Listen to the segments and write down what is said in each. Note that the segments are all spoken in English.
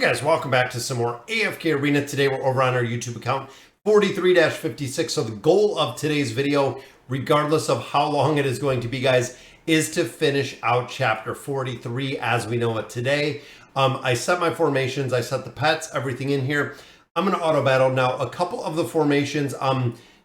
Guys, welcome back to some more AFK Arena. Today we're over on our YouTube account 43-56. So the goal of today's video, regardless of how long it is going to be, guys, is to finish out chapter 43 as we know it today. I set my formations, I set the pets, everything in here. I'm going to auto battle now. A couple of the formations,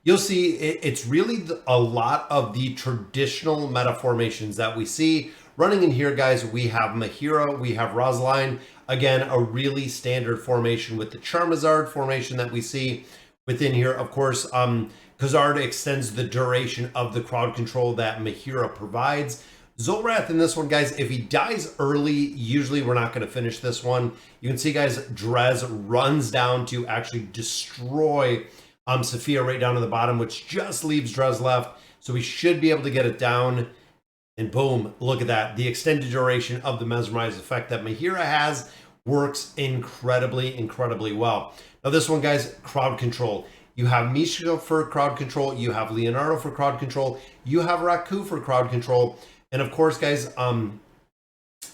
you'll see it's really a lot of the traditional meta formations that we see running in here, guys. We have Mahira, we have Rosaline. Again, a really standard formation with the Charmazard formation that we see within here. Of course, Khazard extends the duration of the crowd control that Mahira provides. Zolrath in this one, guys, if he dies early, usually we're not going to finish this one. You can see, guys, Drez runs down to actually destroy Sophia right down to the bottom, which just leaves Drez left. So we should be able to get it down. And boom, look at that. The extended duration of the mesmerized effect that Mahira has works incredibly well. Now this one, guys, crowd control. You have Misha for crowd control. You have Leonardo for crowd control. You have Raku for crowd control. And of course, guys,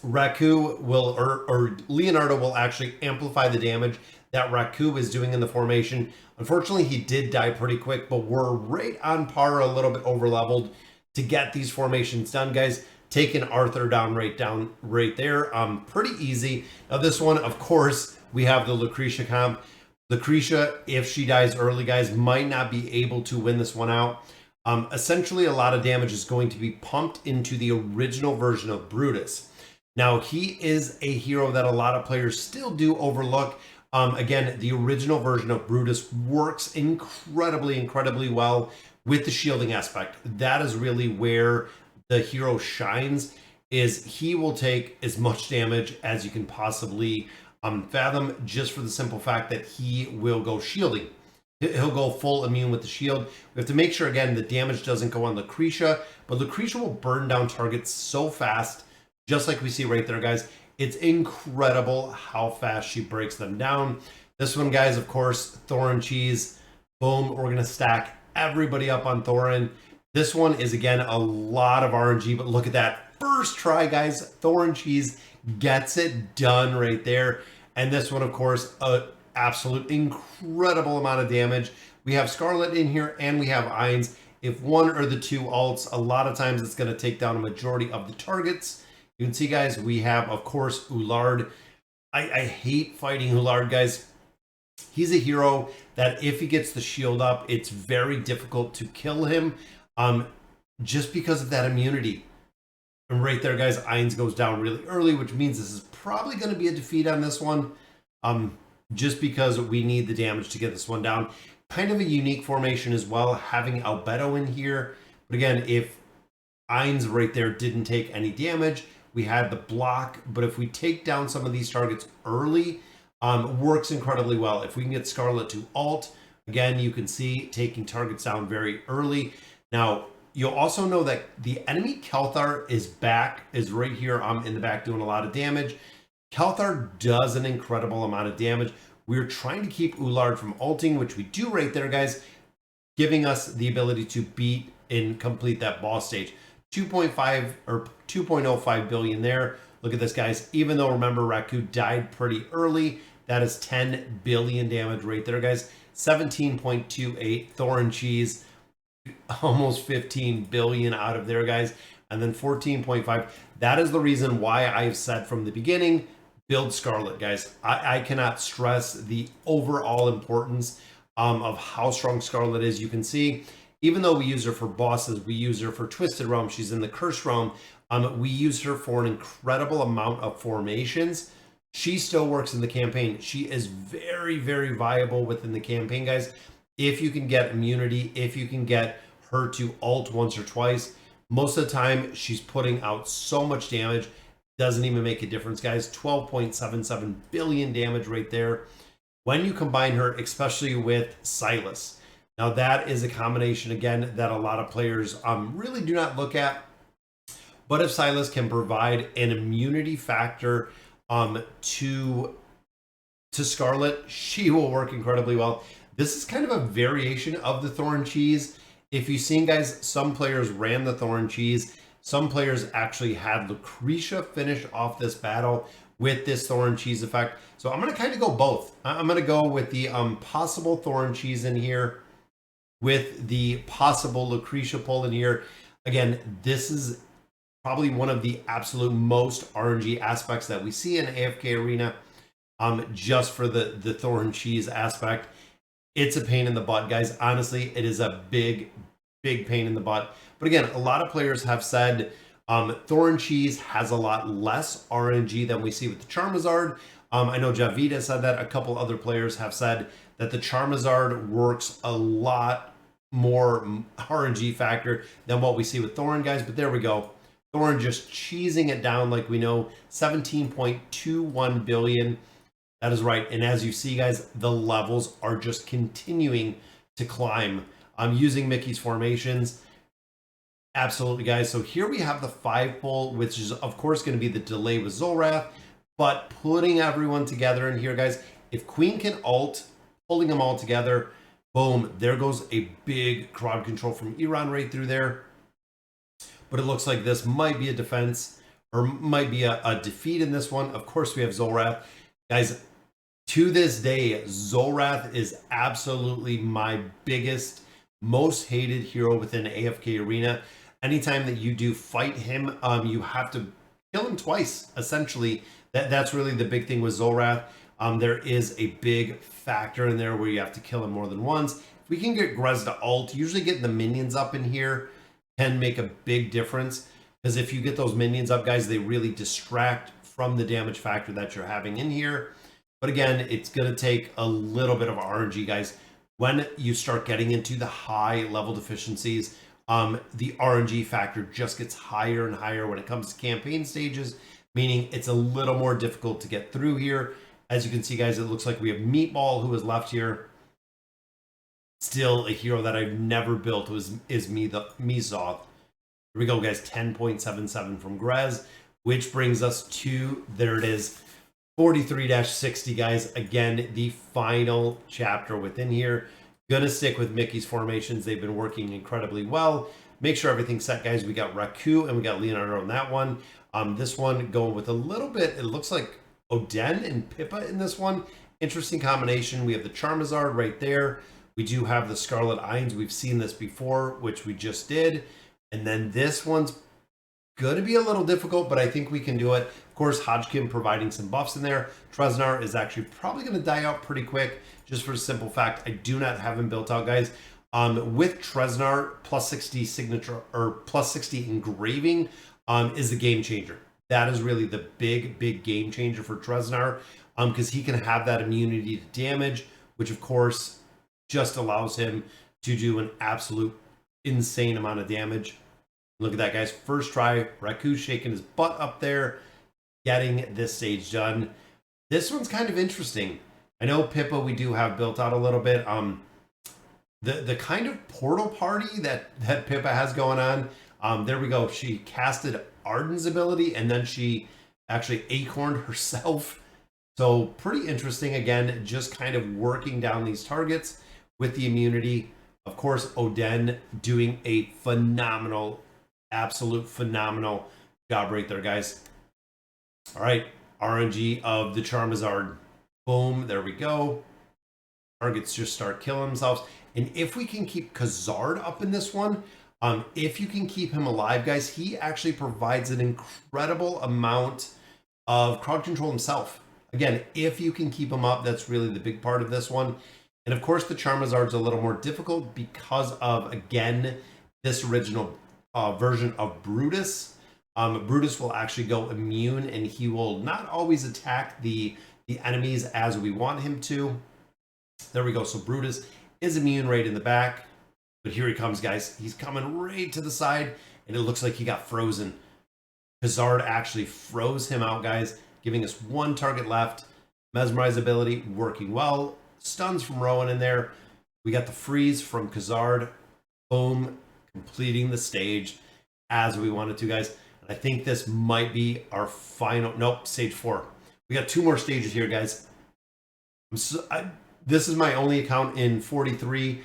Raku will, or Leonardo will actually amplify the damage that Raku is doing in the formation. Unfortunately, he did die pretty quick, but we're right on par, a little bit over leveled to get these formations done, guys. Taking Arthur down right there. Pretty easy. Now this one, of course, we have the Lucretia comp. Lucretia, if she dies early, guys, might not be able to win this one out. Essentially, a lot of damage is going to be pumped into the original version of Brutus. Now, he is a hero that a lot of players still do overlook. Again, the original version of Brutus works incredibly well with the shielding aspect. That is really where the hero shines, is he will take as much damage as you can possibly fathom, just for the simple fact that he will go shielding. He'll go full immune with the shield. We have to make sure, again, the damage doesn't go on Lucretia, but Lucretia will burn down targets so fast, just like we see right there, guys. It's incredible how fast she breaks them down. This one, guys, of course, Thoran cheese. Boom, we're going to stack everybody up on Thoran. This one is, again, a lot of RNG, but look at that. First try, guys. Thoran cheese gets it done right there. And this one, of course, a absolute incredible amount of damage. We have Scarlet in here and we have Ainz. If one or the two ults, a lot of times it's going to take down a majority of the targets. You can see, guys, we have, of course, Ullard. I hate fighting Ullard, guys. He's a hero that if he gets the shield up, it's very difficult to kill him, just because of that immunity. And right there, guys, Ainz goes down really early, which means this is probably going to be a defeat on this one, just because we need the damage to get this one down. Kind of a unique formation as well, having Albedo in here. But again, if Ainz right there didn't take any damage, we had the block. But if we take down some of these targets early, works incredibly well. If we can get Scarlet to ult, again, you can see taking targets down very early. Now, you'll also know that the enemy Kelthar is back, is right here in the back doing a lot of damage. Kelthar does an incredible amount of damage. We're trying to keep Ullard from ulting, which we do right there, guys, giving us the ability to beat and complete that boss stage. 2.5 or 2.05 billion there. Look at this, guys. Even though, remember, Raku died pretty early, that is 10 billion damage right there, guys. 17.28 Thoran cheese, almost 15 billion out of there, guys. And then 14.5. That is the reason why I've said from the beginning, build Scarlet, guys. I cannot stress the overall importance of how strong Scarlet is. You can see, even though we use her for bosses, we use her for Twisted Realm, she's in the Cursed Realm, we use her for an incredible amount of formations. She still works in the campaign. She is very viable within the campaign, guys. If you can get immunity, if you can get her to ult once or twice, most of the time she's putting out so much damage, doesn't even make a difference, guys. 12.77 billion damage right there. When you combine her, especially with Silas. Now that is a combination, again, that a lot of players really do not look at. But if Silas can provide an immunity factor to Scarlet, she will work incredibly well. This is kind of a variation of the Thoran cheese. If you've seen, guys, some players ran the Thoran cheese. Some players actually had Lucretia finish off this battle with this Thoran cheese effect. So I'm going to kind of go both. I'm going to go with the possible Thoran cheese in here, with the possible Lucretia pull in here. Again, this is probably one of the absolute most RNG aspects that we see in AFK Arena, just for the Thoran cheese aspect. It's a pain in the butt, guys. Honestly, it is a big pain in the butt. But again, a lot of players have said Thoran cheese has a lot less RNG than we see with the Charizard. I know Javita said that. A couple other players have said that the Charizard works a lot more RNG factor than what we see with Thoran, guys. But there we go. Thoran just cheesing it down like we know. 17.21 billion. That is right. And as you see, guys, the levels are just continuing to climb. I'm using Mickey's formations. Absolutely, guys. So here we have the 5 pull, which is, of course, going to be the delay with Zolrath. But putting everyone together in here, guys, if Queen can ult, pulling them all together, boom, there goes a big crowd control from Iran right through there. But it looks like this might be a defense, or might be a defeat in this one. Of course, we have Zolrath. Guys, to this day, Zolrath is absolutely my biggest, most hated hero within AFK Arena. Anytime that you do fight him, you have to kill him twice, essentially. That's really the big thing with Zolrath. There is a big factor in there where you have to kill him more than once. If we can get Grez to ult, usually getting the minions up in here can make a big difference. Because if you get those minions up, guys, they really distract from the damage factor that you're having in here. But again, it's going to take a little bit of RNG, guys. When you start getting into the high level deficiencies, the RNG factor just gets higher and higher when it comes to campaign stages, meaning it's a little more difficult to get through here. As you can see, guys, it looks like we have Meatball, who is left here. Still a hero that I've never built is Mizoth. Here we go, guys, 10.77 from Grez, which brings us to, there it is, 43-60, guys. Again, the final chapter within here. Gonna stick with Mickey's formations. They've been working incredibly well. Make sure everything's set, guys. We got Raku and we got Leonardo on that one. This one going with a little bit, it looks like Oden and Pippa in this one. Interesting combination. We have the Charizard right there. We do have the Scarlet Irons. We've seen this before, which we just did. And then this one's going to be a little difficult, but I think we can do it. Of course, Hodgkin providing some buffs in there. Treznar is actually probably going to die out pretty quick, just for a simple fact. I do not have him built out, guys. With Treznar, plus 60 signature, or plus 60 engraving is the game changer. That is really the big game changer for Treznar, because he can have that immunity to damage, which of course just allows him to do an absolute insane amount of damage. Look at that, guys. First try, Raku shaking his butt up there, getting this stage done. This one's kind of interesting. I know Pippa we do have built out a little bit. The kind of portal party that Pippa has going on. There we go. She casted Arden's ability, and then she actually acorned herself. So pretty interesting. Again, just kind of working down these targets with the immunity. Of course, Oden doing a phenomenal, absolute phenomenal job right there, guys. All right, RNG of the Charizard. Boom, there we go. Targets just start killing themselves. And if we can keep Khazard up in this one, if you can keep him alive, guys, he actually provides an incredible amount of crowd control himself. Again, if you can keep him up, that's really the big part of this one. And of course, the Charizard's a little more difficult because of, again, this original version of Brutus. Brutus will actually go immune, and he will not always attack the enemies as we want him to. There we go. So Brutus is immune right in the back. But here he comes, guys. He's coming right to the side, and it looks like he got frozen. Khazard actually froze him out, guys, giving us one target left. Mesmerize ability working well. Stuns from Rowan in there. We got the freeze from Khazard. Boom. Completing the stage as we wanted to, guys. And I think this might be our final... Nope, stage 4. We got 2 more stages here, guys. This is my only account in 43.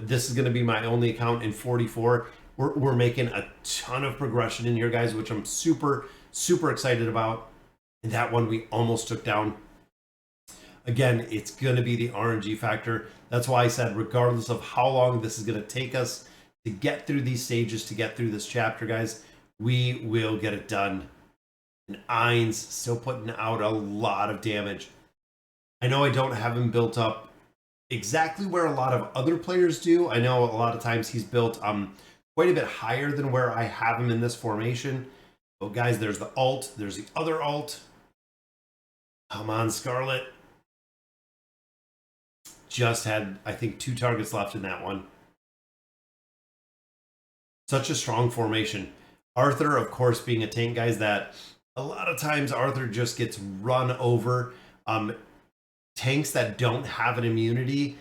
This is going to be my only account in 44. We're making a ton of progression in here, guys, which I'm super excited about. And that one we almost took down. Again, it's going to be the RNG factor. That's why I said, regardless of how long this is going to take us to get through these stages, to get through this chapter, guys, we will get it done. And Ainz still putting out a lot of damage. I know I don't have him built up exactly where a lot of other players do. I know a lot of times he's built quite a bit higher than where I have him in this formation. But guys, there's the alt. There's the other alt. Come on, Scarlet. Just had, I think, 2 targets left in that one. Such a strong formation. Arthur, of course, being a tank, guys, that a lot of times Arthur just gets run over. Tanks that don't have an immunity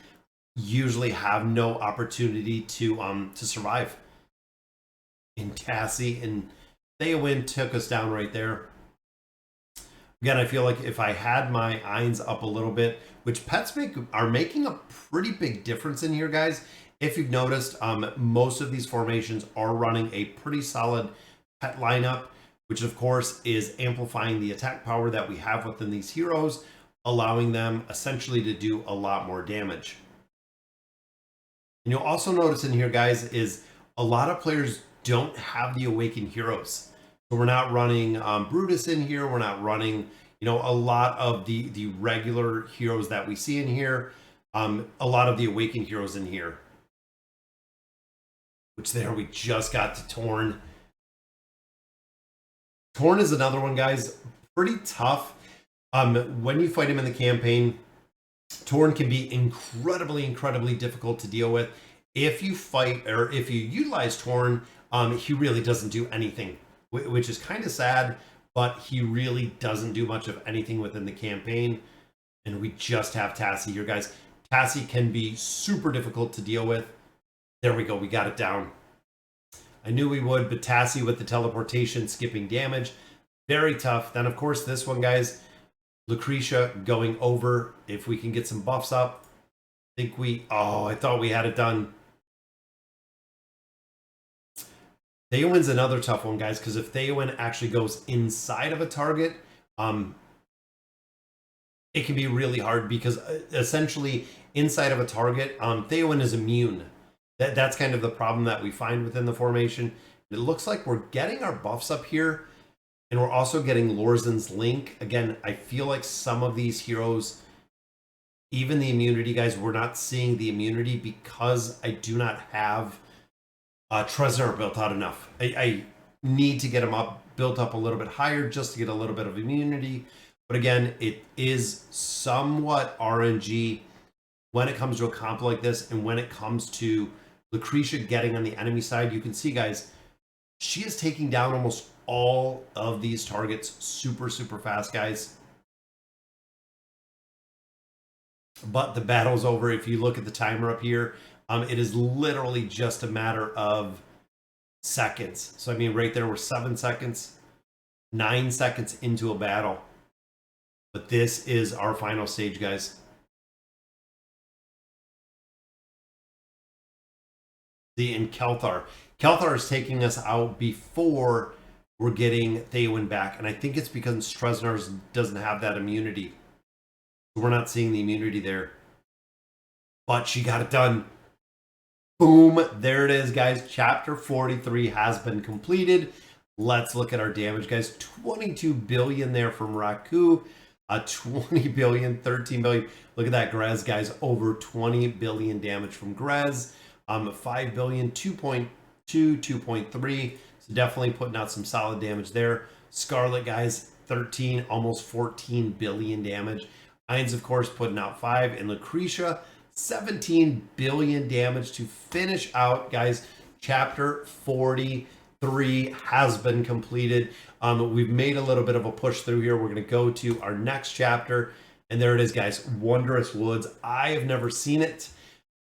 usually have no opportunity to survive. And Cassie and Theowin took us down right there. Again, I feel like if I had my Ainz up a little bit, which pets are making a pretty big difference in here, guys. If you've noticed, most of these formations are running a pretty solid pet lineup, which of course is amplifying the attack power that we have within these heroes, allowing them essentially to do a lot more damage. And you'll also notice in here, guys, is a lot of players don't have the Awakened heroes. So we're not running Brutus in here. We're not running, a lot of the regular heroes that we see in here. A lot of the Awakened heroes in here. Which there we just got to Thoran. Thoran is another one, guys. Pretty tough. When you fight him in the campaign, Thoran can be incredibly difficult to deal with. If you fight or if you utilize Thoran, he really doesn't do anything, which is kind of sad, but he really doesn't do much of anything within the campaign. And we just have Tassie here, guys. Tassie can be super difficult to deal with. There we go. We got it down. I knew we would, but Tassie with the teleportation, skipping damage. Very tough. Then, of course, this one, guys. Lucretia going over. If we can get some buffs up. I think I thought we had it done. Theowin's another tough one, guys, because if Theowin actually goes inside of a target, it can be really hard because essentially inside of a target, Theowin is immune. That's kind of the problem that we find within the formation. It looks like we're getting our buffs up here, and we're also getting Lorzen's Link. Again, I feel like some of these heroes, even the immunity, guys, we're not seeing the immunity because I do not have Trezor built out enough. I need to get him built up a little bit higher just to get a little bit of immunity. But again, it is somewhat RNG when it comes to a comp like this, and when it comes to Lucretia getting on the enemy side. You can see, guys, she is taking down almost all of these targets super fast, guys. But the battle's over. If you look at the timer up here, it is literally just a matter of seconds. So, I mean, right there, we're 7 seconds, 9 seconds into a battle. But this is our final stage, guys. See, in Kelthar. Kelthar is taking us out before we're getting Theowin back. And I think it's because Trezor doesn't have that immunity. So we're not seeing the immunity there. But she got it done. Boom. There it is, guys. Chapter 43 has been completed. Let's look at our damage, guys. 22 billion there from Raku. 20 billion, 13 billion. Look at that, Grez, guys. Over 20 billion damage from Grez. 5 billion, 2.2, 2.3. So definitely putting out some solid damage there. Scarlet, guys, 13, almost 14 billion damage. Ainz, of course, putting out 5. And Lucretia, 17 billion damage to finish out, guys. Chapter 43 has been completed. We've made a little bit of a push through here. We're going to go to our next chapter. And there it is, guys. Wondrous Woods. I have never seen it,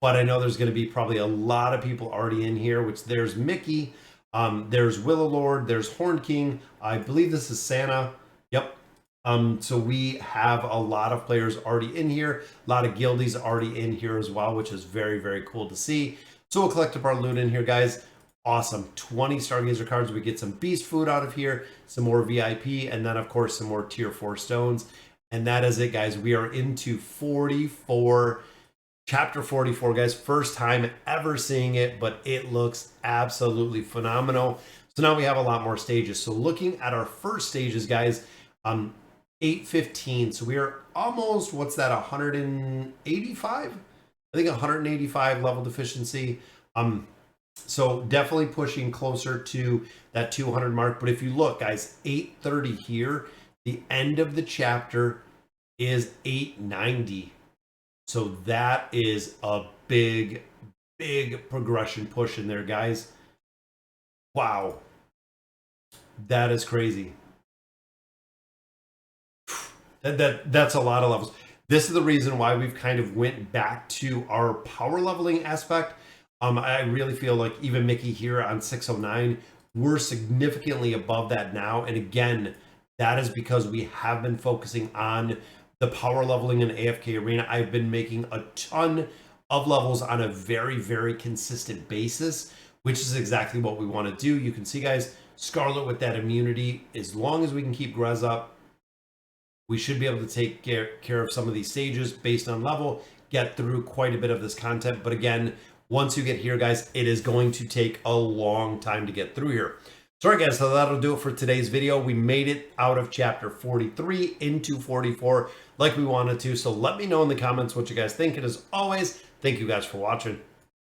but I know there's going to be probably a lot of people already in here, which there's Mickey. There's Willow Lord. There's Horn King. I believe this is Santa. Yep. So we have a lot of players already in here. A lot of guildies already in here as well, which is very cool to see. So we'll collect up our loot in here, guys. Awesome. 20 Stargazer cards. We get some beast food out of here, some more VIP, and then, of course, some more tier 4 stones. And that is it, guys. We are into 44, chapter 44, guys. First time ever seeing it, but it looks absolutely phenomenal. So now we have a lot more stages. So looking at our first stages, guys, 815. So we are almost, what's that, 185? I think 185 level deficiency. So definitely pushing closer to that 200 mark. But if you look, guys, 830 here, the end of the chapter is 890. So that is a big, big progression push in there, guys. Wow. That is crazy. That's a lot of levels. This is the reason why we've kind of went back to our power leveling aspect. I really feel like even Mickey here on 609, we're significantly above that now. And again, that is because we have been focusing on the power leveling in AFK Arena. I've been making a ton of levels on a very, very consistent basis, which is exactly what we want to do. You can see, guys, Scarlet with that immunity. As long as we can keep Grez up, we should be able to take care of some of these stages based on level, get through quite a bit of this content. But again, once you get here, guys, it is going to take a long time to get through here. So, all right, guys, so that'll do it for today's video. We made it out of chapter 43 into 44 like we wanted to. So let me know in the comments what you guys think. And as always, thank you guys for watching.